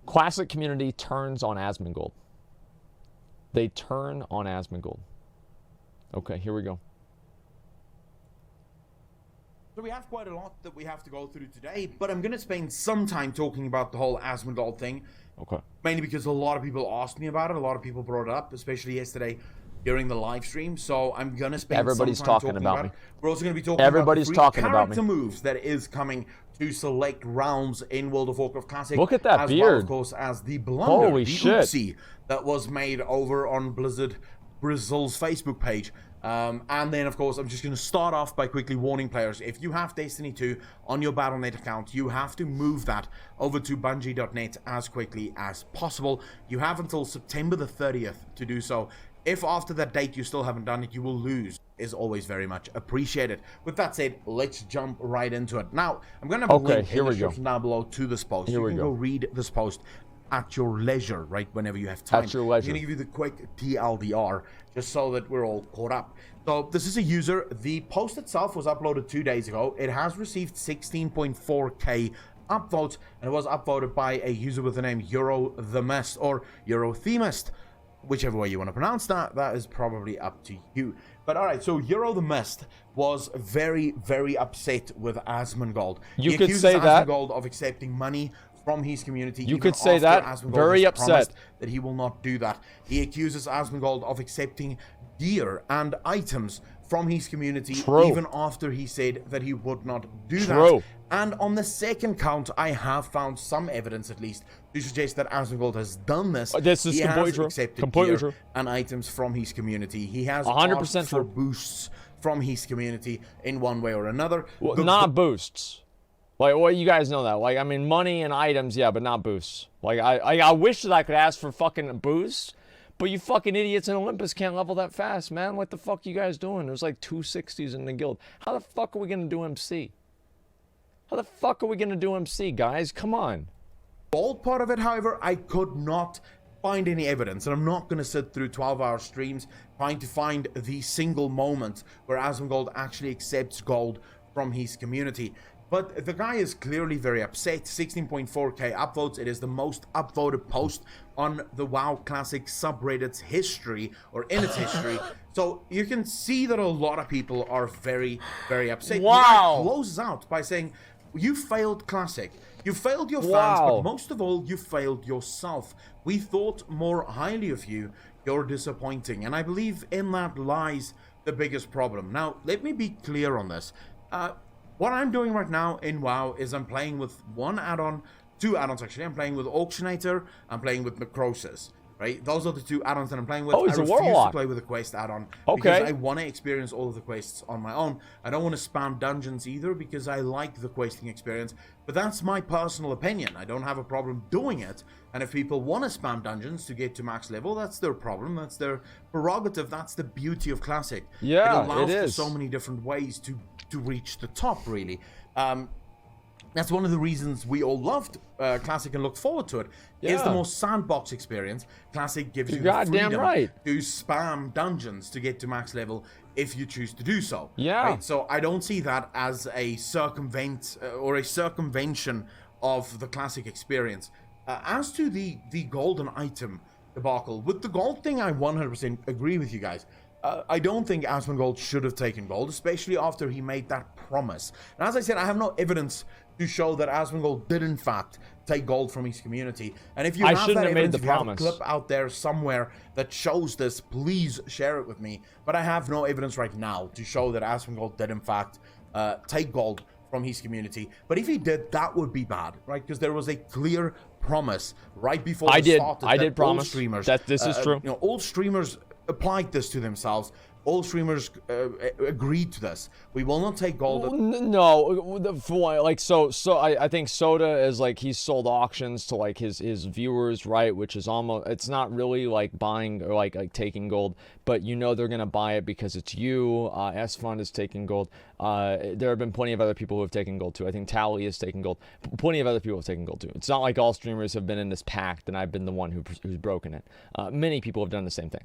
Classic community turns on Asmongold. They turn on Asmongold. Okay, here we go. So we have quite a lot that we have to go through today, but I'm going to spend some time talking about the whole Asmongold thing. Okay. Mainly because a lot of people asked me about it. A lot of people brought it up, especially yesterday during the live stream. So I'm going to spend Everybody's some time talking about me. We're also going to be talking Everybody's about the talking about me. character moves that is coming to select rounds in World of Warcraft Classic. Look at that as beard. well, of course, as the blunder, Holy the shit. oopsie that was made over on Blizzard Brazil's Facebook page. And then, of course, I'm just going to start off by quickly warning players. If you have Destiny 2 on your Battle.net account, you have to move that over to Bungie.net as quickly as possible. You have until September the 30th to do so. If after that date you still haven't done it, you will lose. Is always very much appreciated. With that said, let's jump right into it. Now, I'm going to have a link in the description down below to this post. You can go read this post at your leisure, right, whenever you have time. At your leisure. I'm going to give you the quick TLDR, just so that we're all caught up. So this is a user. The post itself was uploaded 2 days ago. It has received 16.4k upvotes, and it was upvoted by a user with the name Euro the Mist, or Euro Themist. Whichever way you want to pronounce that, that is probably up to you. But alright, so Euro the Mist was very, very upset with Asmongold. You could say that. Asmongold of accepting money from his community. You could say that. Very upset. That he will not do that. He accuses Asmongold of accepting gear and items from his community, even after he said that he would not do that. And on the second count, I have found some evidence, at least, to suggest that Asmongold has done this. This is completely true. Accepted gear and items from his community. He has 100% asked for boosts from his community in one way or another. Well, not boosts. Like, well, you guys know that. Like, I mean, money and items, yeah, but not boosts. Like, I wish that I could ask for fucking boosts, but you fucking idiots in Olympus can't level that fast, man. What the fuck you guys doing? There's like 260s in the guild. How the fuck are we gonna do MC? How the fuck are we gonna do MC, guys? Come on. Gold part of it, however, I could not find any evidence, and I'm not going to sit through 12-hour streams trying to find the single moment where Asmongold actually accepts gold from his community. But the guy is clearly very upset. 16.4k upvotes. It is the most upvoted post on the WoW Classic subreddit's history, or in its history. So you can see that a lot of people are very, very upset. Wow. He closes out by saying, you failed Classic. You failed your fans, but most of all, you failed yourself. We thought more highly of you. You're disappointing. And I believe in that lies the biggest problem. Now, let me be clear on this. What I'm doing right now in WoW is I'm playing with one add-on, two add-ons actually. I'm playing with Auctionator, I'm playing with Necrosis, right? Those are the two add-ons that I'm playing with. Oh, he's I a refuse warlock. to play with a quest add-on Okay. because I want to experience all of the quests on my own. I don't want to spam dungeons either because I like the questing experience, but that's my personal opinion. I don't have a problem doing it, and if people want to spam dungeons to get to max level, that's their problem, that's their prerogative. That's the beauty of Classic. Yeah, it allows it for is. so many different ways to reach the top, really. That's one of the reasons we all loved Classic and looked forward to it. It's the most sandbox experience. Classic gives you the freedom to spam dungeons to get to max level if you choose to do so. Right? So I don't see that as a circumvention of the Classic experience. As to the golden item debacle, with the gold thing, I 100% agree with you guys. I don't think Asmongold should have taken gold, especially after he made that promise. And as I said, I have no evidence to show that Asmongold did in fact take gold from his community. And if you have that evidence, if you have a clip out there somewhere that shows this, please share it with me. But I have no evidence right now to show that Asmongold did in fact take gold from his community. But if he did, that would be bad, right? Because there was a clear promise right before the start. I did promise that this is true. You know, all streamers applied this to themselves. All streamers agreed to this. We will not take gold. No, like so I think Soda is like, he's sold auctions to like his viewers, right? Which is almost, it's not really like buying or like taking gold, but you know they're gonna buy it because it's you. S-Fund is taking gold. There have been plenty of other people who have taken gold too. I think Tally is taking gold. Plenty of other people have taken gold too. It's not like all streamers have been in this pact and I've been the one who's broken it. Many people have done the same thing.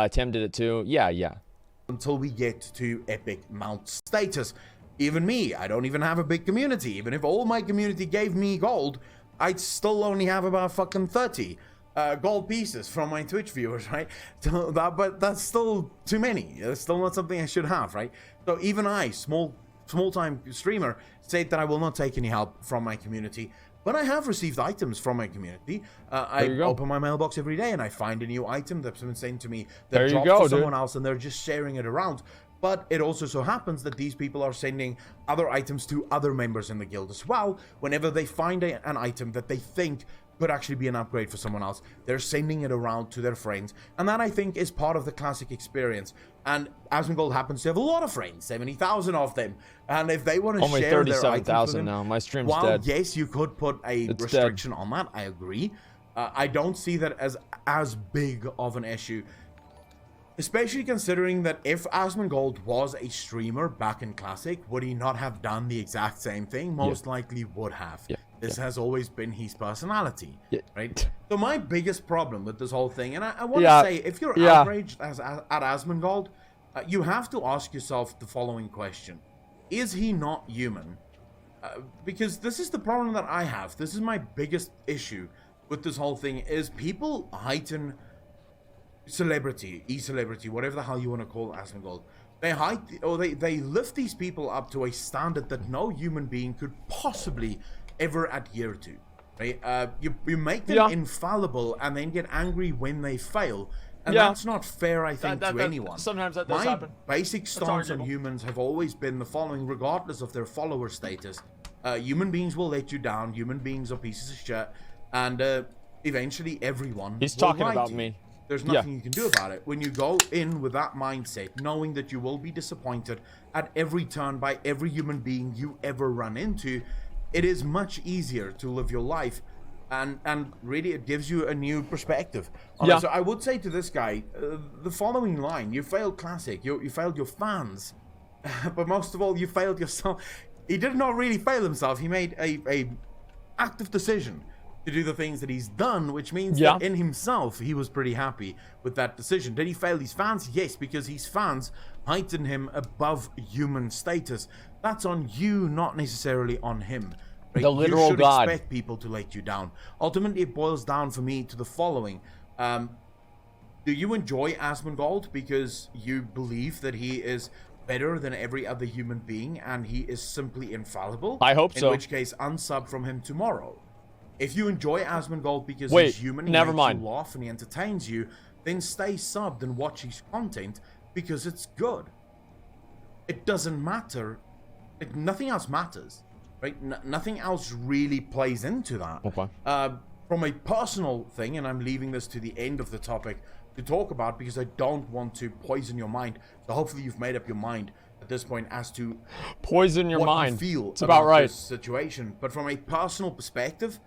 Tim did it too. Yeah. Until we get to epic mount status. Even me, I don't even have a big community. Even if all my community gave me gold, I'd still only have about fucking 30 gold pieces from my Twitch viewers, right? So but that's still too many. It's still not something I should have, right? So even I, small-time streamer, said that I will not take any help from my community. But I have received items from my community. I open my mailbox every day and I find a new item that's been sent to me that drops to someone else, and they're just sharing it around. But it also so happens that these people are sending other items to other members in the guild as well. Whenever they find an item that they think could actually be an upgrade for someone else, they're sending it around to their friends. And that, I think, is part of the classic experience. And Asmongold happens to have a lot of friends, 70,000 of them. And if they want to share their items with them, 37,000 now. My stream's dead. Yes, you could put a restriction on that. I agree. I don't see that as big of an issue. Especially considering that if Asmongold was a streamer back in Classic, would he not have done the exact same thing? Most likely would have. This has always been his personality, right? So my biggest problem with this whole thing, and I want to say, if you're outraged at Asmongold, you have to ask yourself the following question. Is he not human? Because this is the problem that I have. This is my biggest issue with this whole thing, is people heighten celebrity, e-celebrity, whatever the hell you want to call Asmongold. They lift these people up to a standard that no human being could possibly ever adhere to, right? You make them infallible and then get angry when they fail, and that's not fair, I think, to anyone. Sometimes that does happen. My basic stance on humans have always been the following, regardless of their follower status. Human beings will let you down. Human beings are pieces of shit, and eventually everyone He's will talking lie about to you. me. There's nothing you can do about it. When you go in with that mindset, knowing that you will be disappointed at every turn by every human being you ever run into, it is much easier to live your life, and really it gives you a new perspective. So I would say to this guy, the following line: you failed Classic, you failed your fans, but most of all, you failed yourself. He did not really fail himself. He made a active decision to do the things that he's done, which means that in himself he was pretty happy with that decision. Did he fail his fans? Yes, because his fans heighten him above human status. That's on you, not necessarily on him. Right? The literal you should God. expect people to let you down. Ultimately, it boils down for me to the following. Do you enjoy Asmongold because you believe that he is better than every other human being and he is simply infallible? I hope so. In which case, unsub from him tomorrow. If you enjoy Asmongold because he's human, he makes you laugh and he entertains you, then stay subbed and watch his content because it's good. It doesn't matter. Nothing else matters, right? Nothing else really plays into that. Okay. From a personal thing, and I'm leaving this to the end of the topic to talk about because I don't want to poison your mind. So hopefully you've made up your mind at this point as to poison your mind. You feel it's about right. This situation. But from a personal perspective,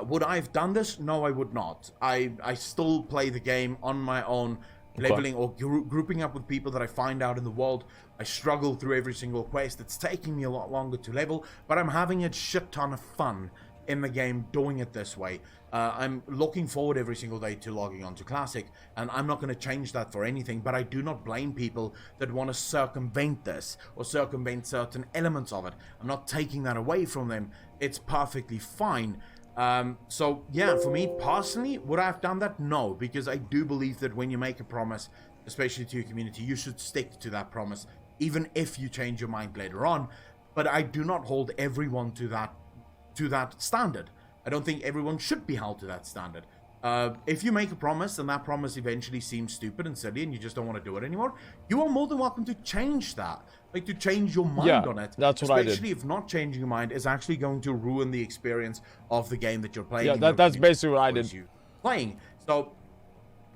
would I have done this? No, I would not. I still play the game on my own, leveling or grouping up with people that I find out in the world. I struggle through every single quest. It's taking me a lot longer to level, but I'm having a shit ton of fun in the game doing it this way. I'm looking forward every single day to logging on to Classic, and I'm not going to change that for anything, but I do not blame people that want to circumvent this or circumvent certain elements of it. I'm not taking that away from them. It's perfectly fine. So yeah, for me personally, would I have done that? No, because I do believe that when you make a promise, especially to your community, you should stick to that promise, even if you change your mind later on. But I do not hold everyone to that standard. I don't think everyone should be held to that standard. If you make a promise and that promise eventually seems stupid and silly and you just don't want to do it anymore, you are more than welcome to change that. Like, to change your mind on it. That's what I did. Especially if not changing your mind is actually going to ruin the experience of the game that you're playing. Yeah, that's basically what I did. Playing. So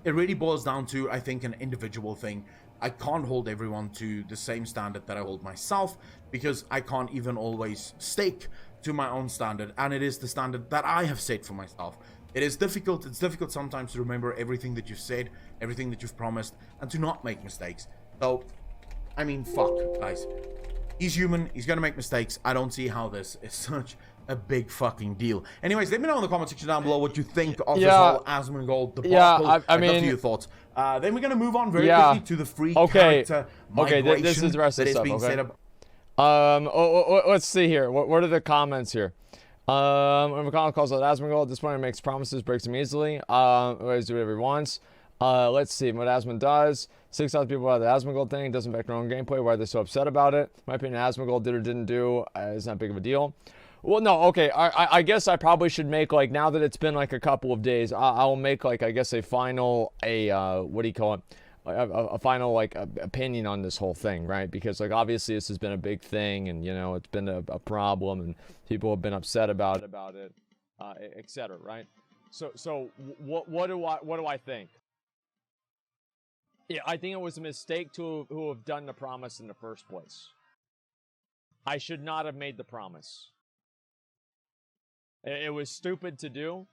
it really boils down to, I think, an individual thing. I can't hold everyone to the same standard that I hold myself because I can't even always stick to my own standard, and it is the standard that I have set for myself. It is difficult. It's difficult sometimes to remember everything that you've said, everything that you've promised, and to not make mistakes. So, I mean, fuck, guys. He's human. He's going to make mistakes. I don't see how this is such a big fucking deal. Anyways, let me know in the comment section down below what you think of this whole Asmongold debacle. Yeah, I mean, love to hear your thoughts. Then we're going to move on very quickly to the free character migration this is the rest of the stuff, being set up. Let's see here. What are the comments here? When McConnell calls out Asmongold, at this point he makes promises, breaks them easily. Always do whatever he wants. Let's see what Asmon does. 6,000 people about the Asmongold thing. Doesn't affect their own gameplay. Why are they so upset about it? In my opinion, Asmongold did or didn't do is not big of a deal. Well, no, okay. I guess I probably should make, like, now that it's been like a couple of days, I'll make, like, I guess a final, what do you call it? A final, like, opinion on this whole thing, right? Because, like, obviously this has been a big thing, and, you know, it's been a problem, and people have been upset about it, etc., right? So what do I think? Yeah, I think it was a mistake to have done the promise in the first place. I should not have made the promise. It was stupid to do,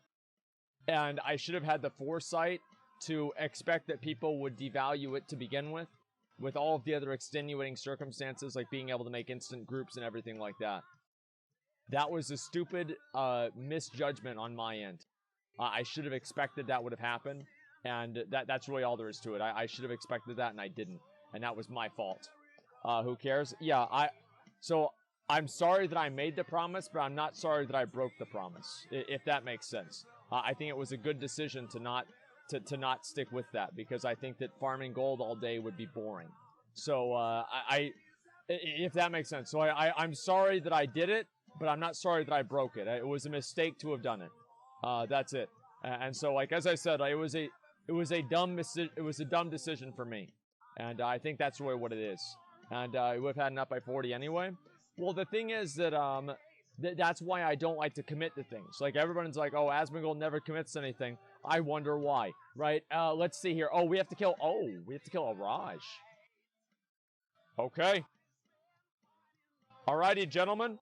and I should have had the foresight to expect that people would devalue it to begin with all of the other extenuating circumstances, like being able to make instant groups and everything like that. That was a stupid misjudgment on my end. I should have expected that would have happened, and that's really all there is to it. I should have expected that, and I didn't, and that was my fault. Who cares? Yeah, so I'm sorry that I made the promise, but I'm not sorry that I broke the promise, if that makes sense. I think it was a good decision to not stick with that, because I think that farming gold all day would be boring. So if that makes sense. So I'm sorry that I did it, but I'm not sorry that I broke it. It was a mistake to have done it. That's it. And so, like, as I said, it was a dumb decision for me, and I think that's really what it is. And we would have had it up by 40 anyway. Well, the thing is that that's why I don't like to commit to things. Like, everyone's like, oh, Asmongold never commits to anything. I wonder why, right? Let's see here. Oh, we have to kill a Raj. Okay. Alrighty, gentlemen.